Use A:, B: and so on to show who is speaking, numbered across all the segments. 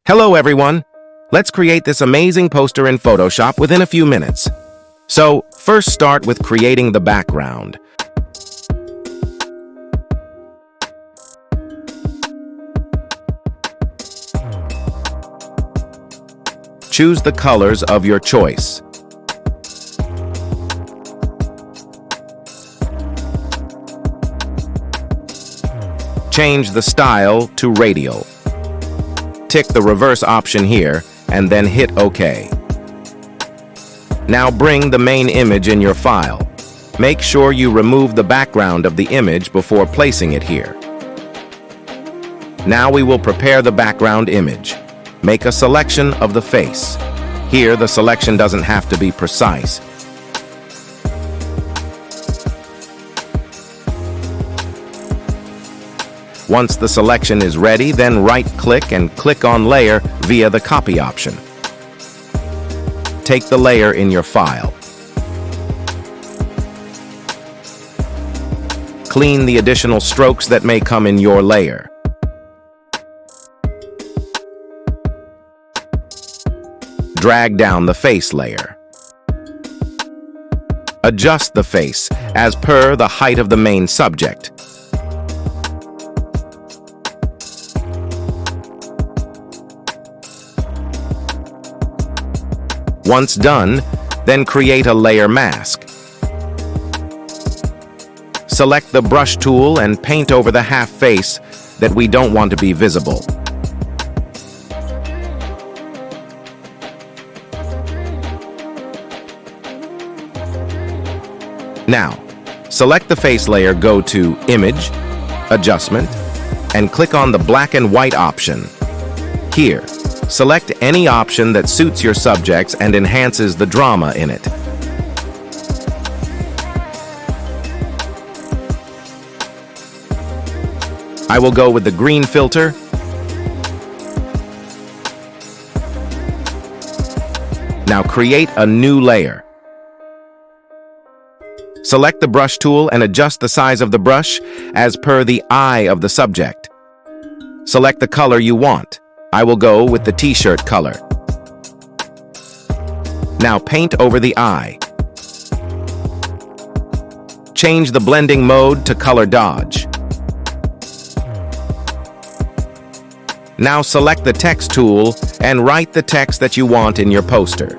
A: Hello everyone! Let's create this amazing poster in Photoshop within a few minutes. So, first start with creating the background. Choose the colors of your choice. Change the style to radial. Tick the reverse option here, and then hit OK. Now bring the main image in your file. Make sure you remove the background of the image before placing it here. Now we will prepare the background image. Make a selection of the face. Here, the selection doesn't have to be precise. Once the selection is ready, then right-click and click on Layer via the Copy option. Take the layer in your file. Clean the additional strokes that may come in your layer. Drag down the face layer. Adjust the face as per the height of the main subject. Once done, then create a layer mask. Select the brush tool and paint over the half face that we don't want to be visible. Now, select the face layer, go to Image, Adjustment, and click on the black and white option. Here, select any option that suits your subjects and enhances the drama in it. I will go with the green filter. Now create a new layer. Select the brush tool and adjust the size of the brush as per the eye of the subject. Select the color you want. I will go with the t-shirt color. Now paint over the eye. Change the blending mode to color dodge. Now select the text tool and write the text that you want in your poster.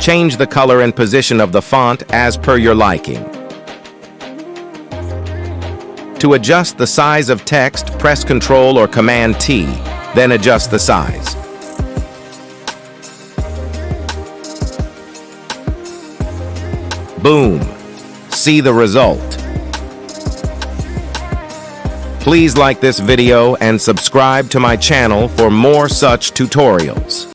A: Change the color and position of the font as per your liking. To adjust the size of text, press Ctrl or Command T, then adjust the size. Boom! See the result. Please like this video and subscribe to my channel for more such tutorials.